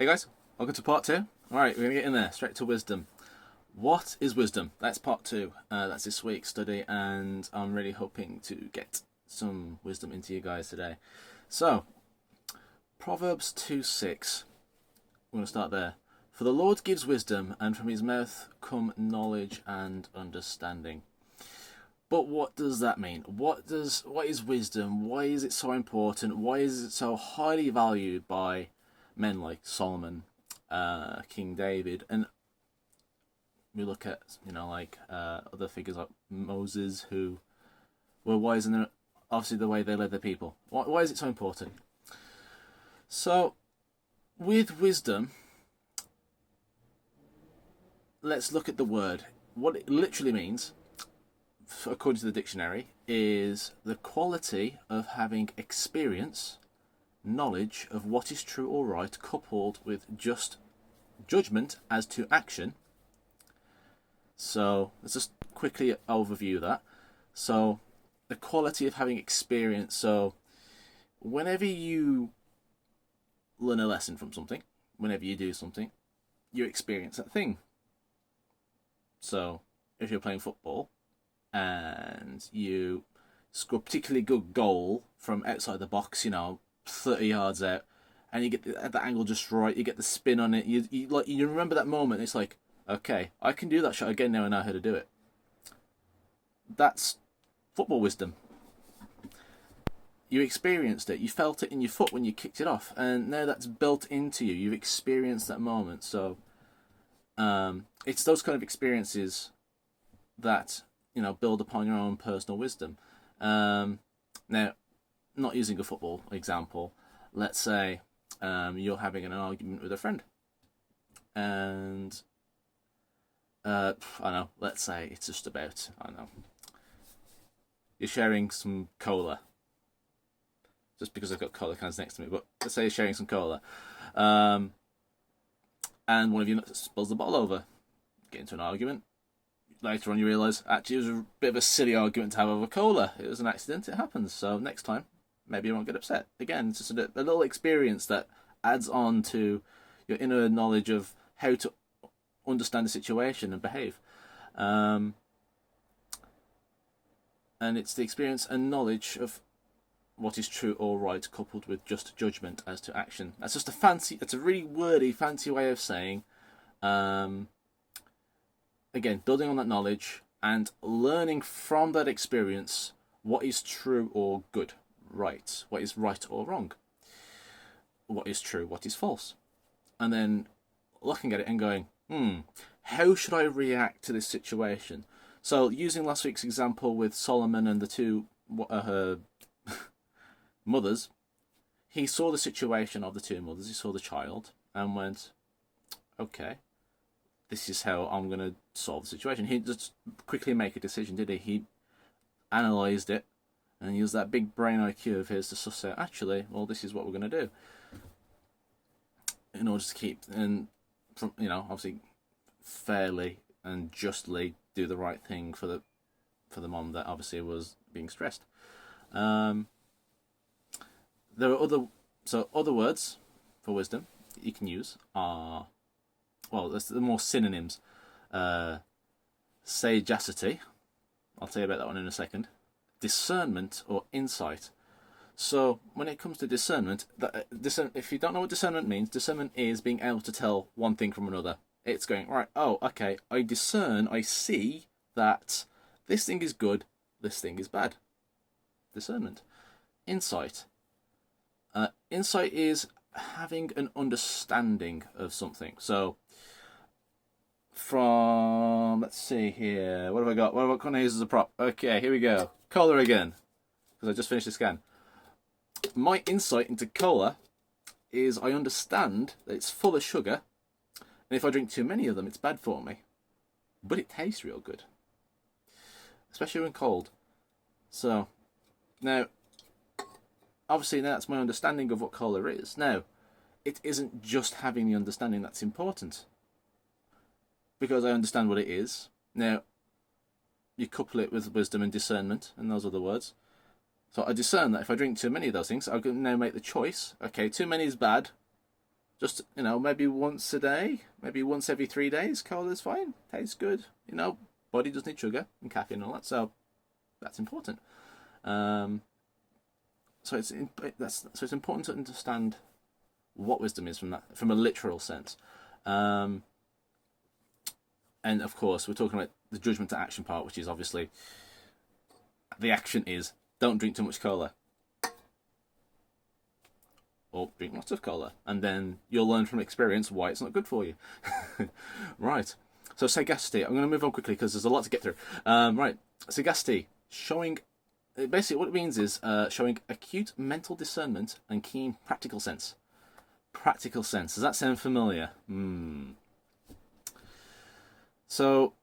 Hey guys, welcome to part two. Alright, we're going to get in there, straight to wisdom. What is wisdom? That's part two. That's this week's study, and I'm really hoping to get some wisdom into you guys today. So, Proverbs 2:6. We're going to start there. For the Lord gives wisdom, and from his mouth come knowledge and understanding. But what does that mean? What is wisdom? Why is it so important? Why is it so highly valued by men like Soloman, King David, and we look at other figures like Moses who were wise in obviously the way they led their people. Why is it so important? So, with wisdom, let's look at the word. What it literally means, according to the dictionary, is the quality of having experience, knowledge of what is true or right, coupled with just judgment as to action. So let's just quickly overview that. So the quality of having experience. So whenever you learn a lesson from something, whenever you do something, you experience that thing. So if you're playing football and you score a particularly good goal from outside the box, 30 yards out, and you get the angle just right, you get the spin on it, you remember that moment. It's like, okay, I can do that shot again now. I know how to do it. That's football wisdom. You experienced it. You felt it in your foot when you kicked it off, and now that's built into you. You've experienced that moment. So it's those kind of experiences that build upon your own personal wisdom. Now, not using a football example, let's say you're having an argument with a friend, and let's say it's just about, you're sharing some cola, just because I've got cola cans next to me, but let's say you're sharing some cola, and one of you spills the bottle over, get into an argument. Later on you realise, actually it was a bit of a silly argument to have over cola. It was an accident, it happens, so next time, maybe you won't get upset. Again, it's just a little experience that adds on to your inner knowledge of how to understand the situation and behave. And it's the experience and knowledge of what is true or right, coupled with just judgment as to action. That's just it's a really wordy, fancy way of saying, again, building on that knowledge and learning from that experience what is true or good, right, what is right or wrong, what is true, what is false, and then looking at it and going, how should I react to this situation? So using last week's example with Solomon and the two mothers, he saw the situation of the two mothers, he saw the child, and went, okay, this is how I'm going to solve the situation. He just quickly make a decision, did he? He analysed it and used that big brain IQ of his to suss out, actually, well, this is what we're going to do. In order to keep, and from, obviously fairly and justly do the right thing for the mom that obviously was being stressed. There are other words for wisdom that you can use are, well, there's the more synonyms. Sagacity, I'll tell you about that one in a second. Discernment or insight. So when it comes to discernment, if you don't know what discernment means, discernment is being able to tell one thing from another. It's going, right, oh, okay, I discern, I see that this thing is good, this thing is bad. Discernment. Insight. Insight is having an understanding of something. So, let's see here, what have I got? What have I got as a prop? Okay, here we go. Cola again, because I just finished the scan. My insight into cola is I understand that it's full of sugar, and if I drink too many of them, it's bad for me. But it tastes real good, especially when cold. So, now, obviously that's my understanding of what cola is. Now, it isn't just having the understanding that's important, because I understand what it is. Now, you couple it with wisdom and discernment and those other words. So I discern that if I drink too many of those things, I can now make the choice. Okay, too many is bad. Just, maybe once a day, maybe once every 3 days, cola is fine. Tastes good. Body does need sugar and caffeine and all that, so that's important. So it's important to understand what wisdom is from a literal sense. And of course, we're talking about the judgment to action part, which is obviously the action is don't drink too much cola. Or drink lots of cola, and then you'll learn from experience why it's not good for you. Right. So sagacity. I'm going to move on quickly because there's a lot to get through. Right. Sagacity, showing. Basically, what it means is showing acute mental discernment and keen practical sense. Practical sense. Does that sound familiar? So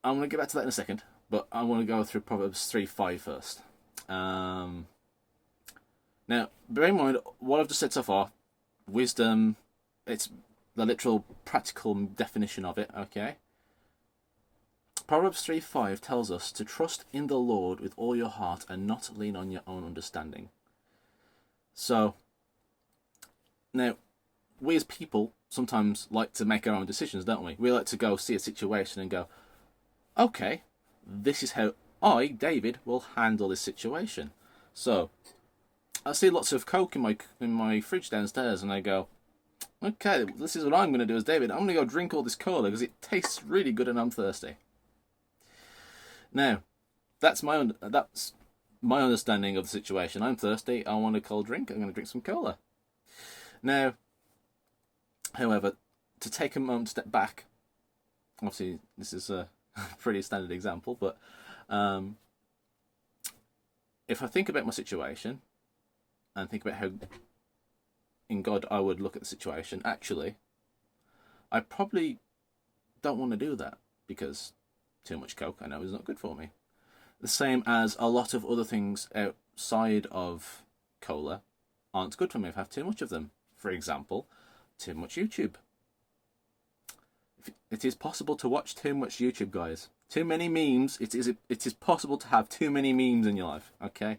I'm going to get back to that in a second, but I want to go through Proverbs 3:5 first. Now, bear in mind, what I've just said so far, wisdom, it's the literal practical definition of it, okay? Proverbs 3:5 tells us to trust in the Lord with all your heart and not lean on your own understanding. So, now, we as people sometimes like to make our own decisions, don't we? We like to go see a situation and go, okay, this is how I, David, will handle this situation. So, I see lots of Coke in my fridge downstairs, and I go, okay, this is what I'm going to do as David. I'm going to go drink all this cola because it tastes really good and I'm thirsty. Now, that's my understanding of the situation. I'm thirsty. I want a cold drink. I'm going to drink some cola. Now, however, to take a moment to step back, obviously this is a pretty standard example, but if I think about my situation and think about how in God I would look at the situation, actually, I probably don't want to do that because too much Coke I know is not good for me. The same as a lot of other things outside of cola aren't good for me if I have too much of them. For example, too much YouTube. It is possible to watch too much YouTube, guys. Too many memes. It is possible to have too many memes in your life, okay?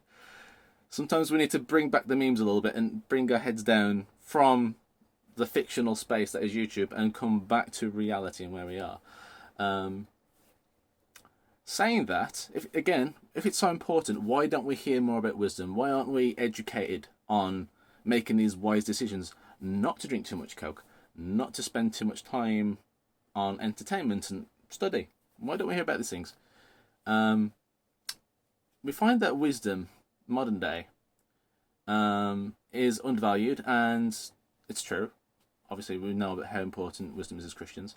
Sometimes we need to bring back the memes a little bit and bring our heads down from the fictional space that is YouTube and come back to reality and where we are. Saying that, if it's so important, why don't we hear more about wisdom? Why aren't we educated on making these wise decisions? Not to drink too much Coke, not to spend too much time on entertainment and study. Why don't we hear about these things? We find that wisdom, modern day, is undervalued, and it's true. Obviously, we know about how important wisdom is as Christians.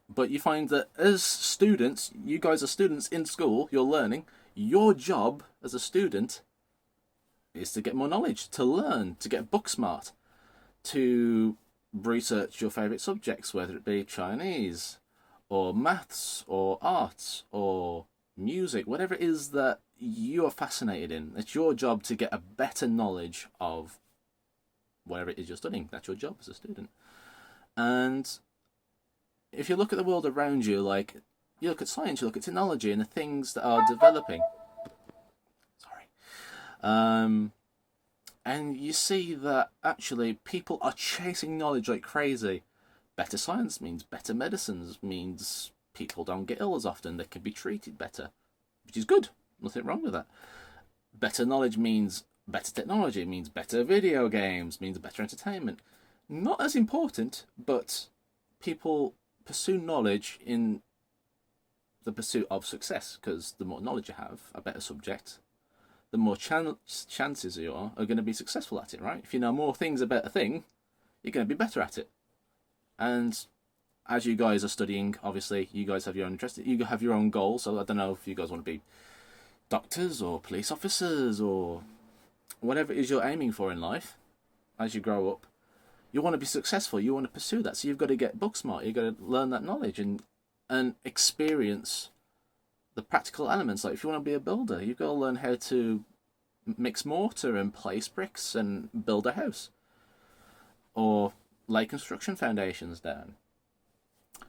But you find that as students, you guys are students in school, you're learning. Your job as a student is to get more knowledge, to learn, to get book smart, to research your favourite subjects, whether it be Chinese, or maths, or arts, or music, whatever it is that you are fascinated in. It's your job to get a better knowledge of whatever it is you're studying. That's your job as a student. And if you look at the world around you, like you look at science, you look at technology and the things that are developing. And you see that actually people are chasing knowledge like crazy. Better science means better medicines, means people don't get ill as often, they can be treated better, which is good. Nothing wrong with that. Better knowledge means better technology, means better video games, means better entertainment. Not as important, but people pursue knowledge in the pursuit of success, because the more knowledge you have, a better subject, the more chances you are going to be successful at it, right? If you know more things about a thing, you're going to be better at it. And as you guys are studying, obviously, you guys have your own interest. You have your own goals. So I don't know if you guys want to be doctors or police officers or whatever it is you're aiming for in life as you grow up. You want to be successful. You want to pursue that. So you've got to get book smart. You've got to learn that knowledge and experience the practical elements. Like if you want to be a builder, you've got to learn how to mix mortar and place bricks and build a house. Or lay construction foundations down.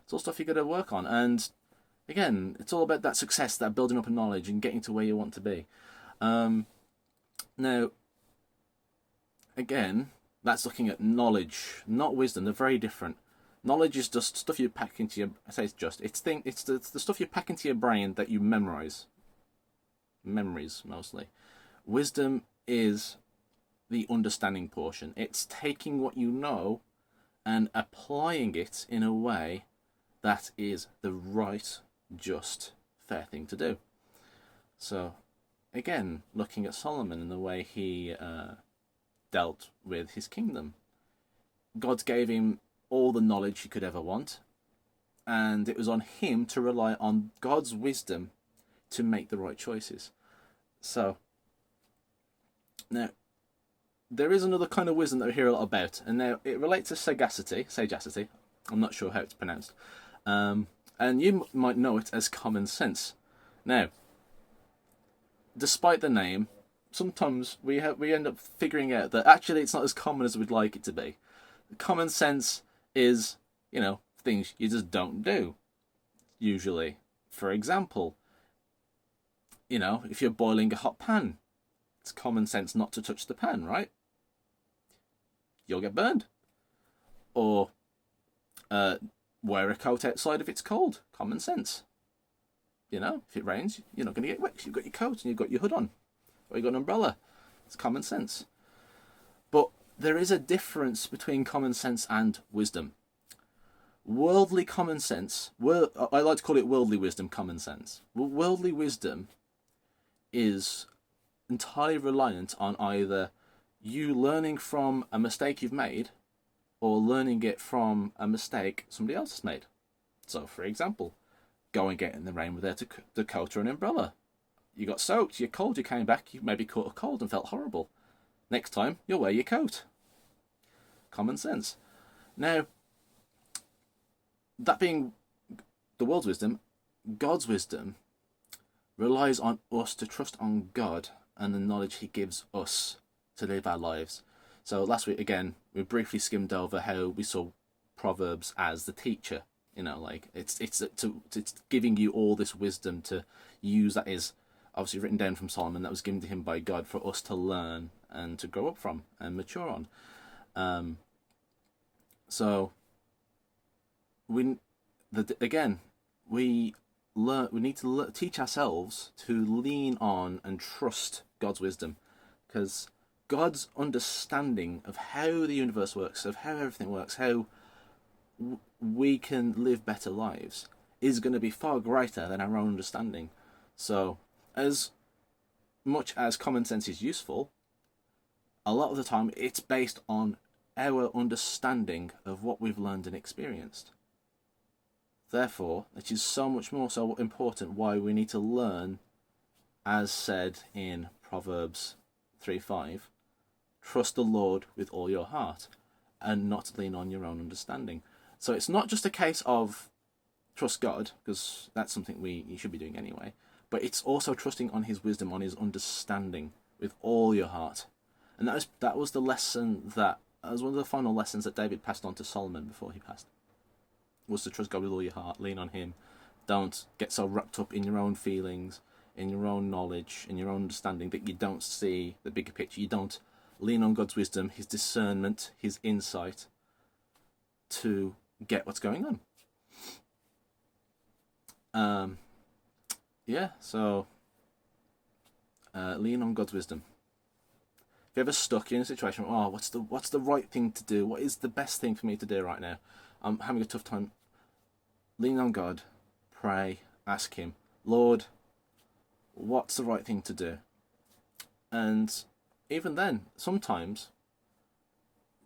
It's all stuff you've got to work on. And again, it's all about that success, that building up of knowledge and getting to where you want to be. Now, again, that's looking at knowledge, not wisdom. They're very different. Knowledge is just stuff you pack into your. I say it's the stuff you pack into your brain that you memorize. Memories mostly. Wisdom is the understanding portion. It's taking what you know and applying it in a way that is the right, just, fair thing to do. So, again, looking at Solomon and the way he dealt with his kingdom. God gave him all the knowledge he could ever want, and it was on him to rely on God's wisdom to make the right choices. So, now, there is another kind of wisdom that we hear a lot about, and now it relates to sagacity. I'm not sure how it's pronounced. And you might know it as common sense. Now, despite the name, sometimes we end up figuring out that actually it's not as common as we'd like it to be. Common sense is, things you just don't do, usually. For example, if you're boiling a hot pan, it's common sense not to touch the pan, right? You'll get burned. Or wear a coat outside if it's cold. Common sense. If it rains, you're not going to get wet because you've got your coat and you've got your hood on. Or you've got an umbrella. It's common sense. But there is a difference between common sense and wisdom. Worldly common sense, I like to call it worldly wisdom common sense. Worldly wisdom is entirely reliant on either you learning from a mistake you've made or learning it from a mistake somebody else has made. So, for example, go and get in the rain without the coat or an umbrella. You got soaked, you're cold, you came back, you maybe caught a cold and felt horrible. Next time, you'll wear your coat. Common sense. Now, that being the world's wisdom, God's wisdom relies on us to trust on God and the knowledge he gives us to live our lives. So last week, again, we briefly skimmed over how we saw Proverbs as the teacher. It's giving you all this wisdom to use that is obviously written down from Solomon, that was given to him by God for us to learn and to grow up from and mature on. So we need to teach ourselves to lean on and trust God's wisdom, because God's understanding of how the universe works, of how everything works, how we can live better lives is going to be far greater than our own understanding. So, as much as common sense is useful, a lot of the time it's based on our understanding of what we've learned and experienced. Therefore, it is so much more so important why we need to learn, as said in Proverbs 3:5, trust the Lord with all your heart and not lean on your own understanding. So it's not just a case of trust God, because that's something you should be doing anyway, but it's also trusting on his wisdom, on his understanding with all your heart. And that was the lesson that was one of the final lessons that David passed on to Solomon before he passed, was to trust God with all your heart, lean on him. Don't get so wrapped up in your own feelings, in your own knowledge, in your own understanding that you don't see the bigger picture. You don't lean on God's wisdom, his discernment, his insight to get what's going on. So lean on God's wisdom. If you're ever stuck in a situation, what's the right thing to do? What is the best thing for me to do right now? I'm having a tough time. Lean on God, pray, ask him, Lord, what's the right thing to do? And even then, sometimes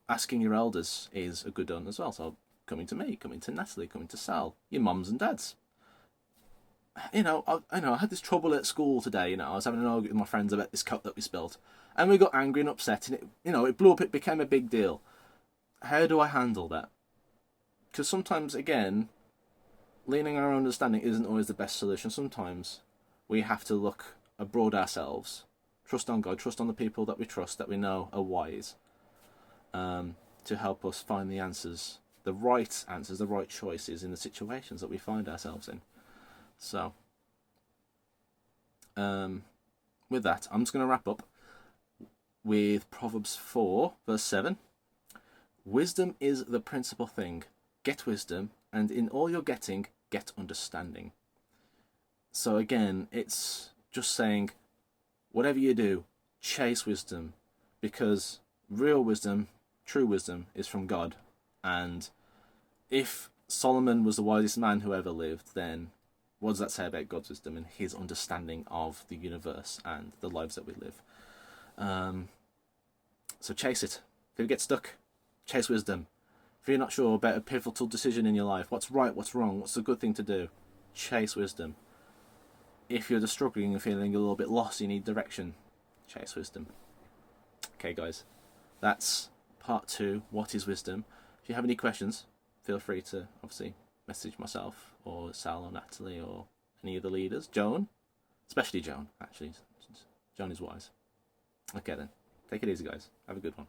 asking your elders is a good one as well. So coming to me, coming to Natalie, coming to Sal, your mums and dads. I had this trouble at school today. I was having an argument with my friends about this coat that we spilled, and we got angry and upset, and it blew up. It became a big deal. How do I handle that? Because sometimes, again, leaning on our understanding isn't always the best solution. Sometimes we have to look abroad ourselves, trust on God, trust on the people that we trust, that we know are wise, to help us find the answers, the right choices in the situations that we find ourselves in. So, with that, I'm just going to wrap up. with Proverbs 4, verse 7. Wisdom is the principal thing. Get wisdom, and in all you're getting, get understanding. So again, it's just saying, whatever you do, chase wisdom, because real wisdom, true wisdom, is from God. And if Solomon was the wisest man who ever lived, then what does that say about God's wisdom and his understanding of the universe and the lives that we live? So chase it. If you get stuck, chase wisdom. If you're not sure about a pivotal decision in your life, what's right, what's wrong, what's the good thing to do, chase wisdom. If you're just struggling and feeling a little bit lost, you need direction, chase wisdom. Okay, guys, that's part 2, what is wisdom? If you have any questions, feel free to obviously message myself or Sal or Natalie or any of the leaders. Joan, especially Joan, actually. Joan is wise. Okay then, take it easy, guys. Have a good one.